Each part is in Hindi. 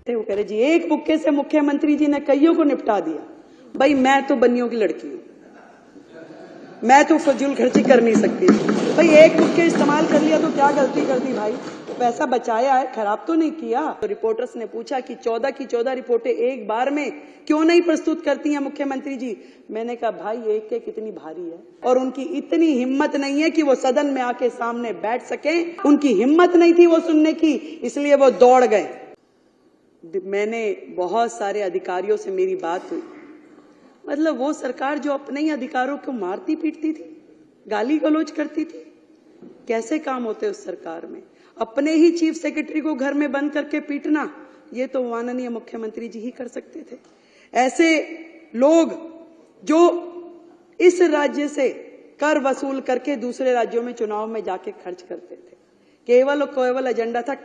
थे। वो कह रहे जी एक बुक्के से मुख्यमंत्री जी ने कईयों को निपटा दिया। भाई मैं तो बनियों की लड़की हूं, मैं तो फजूल खर्ची कर नहीं सकती। भाई एक बुक्के इस्तेमाल कर लिया तो क्या गलती कर दी भाई, पैसा बचाया है, खराब तो नहीं किया। तो रिपोर्टर्स ने पूछा कि 14 की 14 रिपोर्टें एक बार में क्यों नहीं प्रस्तुत करती हैं मुख्यमंत्री जी। मैंने कहा भाई एक एक इतनी भारी है और उनकी इतनी हिम्मत नहीं है कि वो सदन में आके सामने बैठ सके। उनकी हिम्मत नहीं थी वो सुनने की, इसलिए वो दौड़ गए। मैंने बहुत सारे अधिकारियों से मेरी बात हुई, मतलब वो सरकार जो अपने ही अधिकारों को मारती पीटती थी, गाली गलौज करती थी, कैसे काम होते उस सरकार में। अपने ही चीफ सेक्रेटरी को घर में बंद करके पीटना, ये तो माननीय मुख्यमंत्री जी ही कर सकते थे। ऐसे लोग जो इस राज्य से कर वसूल करके दूसरे राज्यों में चुनाव में जाके खर्च करते थे, केवल और केवल एजेंडा था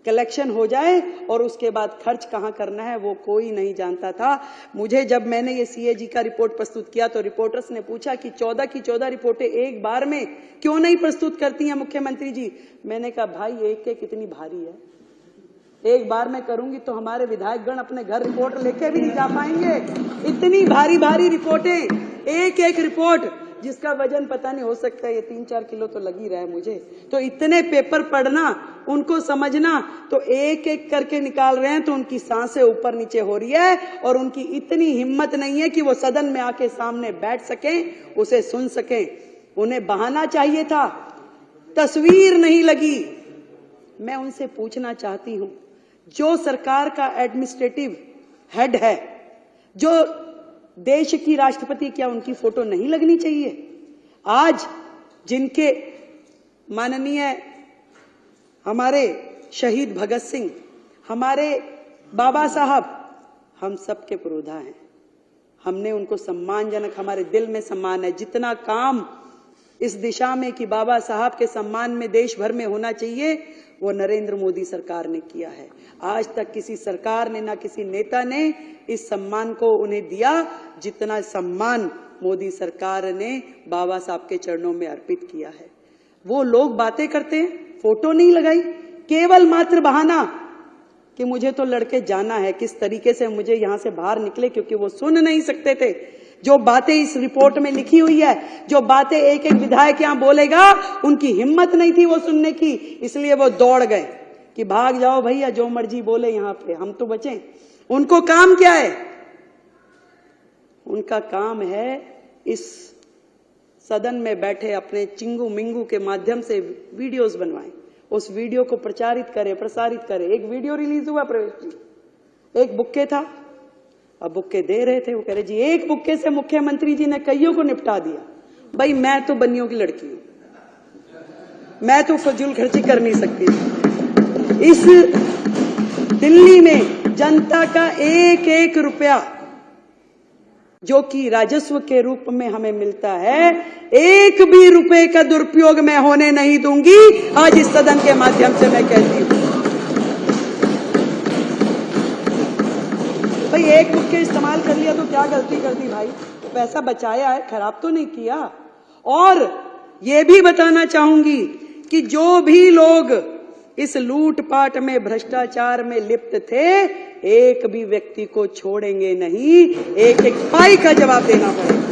कलेक्शन हो जाए और उसके बाद खर्च कहां करना है वो कोई नहीं जानता था। मुझे जब मैंने ये सीएजी का रिपोर्ट प्रस्तुत किया तो रिपोर्टर्स ने पूछा कि 14 की 14 रिपोर्टें एक बार में क्यों नहीं प्रस्तुत करती हैं मुख्यमंत्री जी। मैंने कहा भाई एक एक इतनी भारी है, एक बार में करूंगी तो हमारे विधायकगण अपने घर रिपोर्ट लेके भी नहीं जा पाएंगे। इतनी भारी भारी रिपोर्टें, एक एक रिपोर्ट जिसका वजन पता नहीं, हो सकता है ये 3-4 किलो तो लग ही रहा है मुझे। तो इतने पेपर पढ़ना, उनको समझना, तो एक एक करके निकाल रहे हैं तो उनकी सांसें ऊपर नीचे हो रही है और उनकी इतनी हिम्मत नहीं है कि वो सदन में आके सामने बैठ सकें, उसे सुन सकें। उन्हें बहाना चाहिए था, तस्वीर नहीं लगी। मैं उनसे पूछना चाहती हूं, जो सरकार का एडमिनिस्ट्रेटिव हेड है, जो देश की राष्ट्रपति, क्या उनकी फोटो नहीं लगनी चाहिए? आज जिनके माननीय हमारे शहीद भगत सिंह, हमारे बाबा साहब, हम सबके पुरोधा हैं। हमने उनको सम्मानजनक, हमारे दिल में सम्मान है। जितना काम इस दिशा में कि बाबा साहब के सम्मान में देश भर में होना चाहिए, वो नरेंद्र मोदी सरकार ने किया है। आज तक किसी सरकार ने, ना किसी नेता ने इस सम्मान को उन्हें दिया जितना सम्मान मोदी सरकार ने बाबा साहब के चरणों में अर्पित किया है। वो लोग बातें करते हैं, फोटो नहीं लगाई, केवल मात्र बहाना कि मुझे तो लड़के जाना है। किस तरीके से मुझे यहां से बाहर निकले, क्योंकि वो सुन नहीं सकते थे जो बातें इस रिपोर्ट में लिखी हुई है, जो बातें एक एक विधायक यहां बोलेगा, उनकी हिम्मत नहीं थी वो सुनने की, इसलिए वो दौड़ गए कि भाग जाओ भैया, जो मर्जी बोले यहां पे, हम तो बचे। उनको काम क्या है? उनका काम है इस सदन में बैठे अपने चिंगू मिंगू के माध्यम से वीडियोस बनवाएं, उस वीडियो को प्रचारित करें, प्रसारित करें। एक वीडियो रिलीज हुआ प्रवेश जी, एक बुक्के था, अब बुक्के दे रहे थे। वो कह रहे जी एक बुक्के से मुख्यमंत्री जी ने कईयों को निपटा दिया। भाई मैं तो बनियों की लड़की हूं, मैं तो फजूल खर्ची कर नहीं सकती। इस दिल्ली में जनता का एक एक रुपया जो कि राजस्व के रूप में हमें मिलता है, एक भी रुपए का दुरुपयोग मैं होने नहीं दूंगी। आज इस सदन के माध्यम से मैं कहती हूं, भाई एक बुक्के इस्तेमाल कर लिया तो क्या गलती कर दी भाई, पैसा बचाया है, खराब तो नहीं किया। और ये भी बताना चाहूंगी कि जो भी लोग इस लूटपाट में, भ्रष्टाचार में लिप्त थे, एक भी व्यक्ति को छोड़ेंगे नहीं, एक एक पाई का जवाब देना पड़ेगा।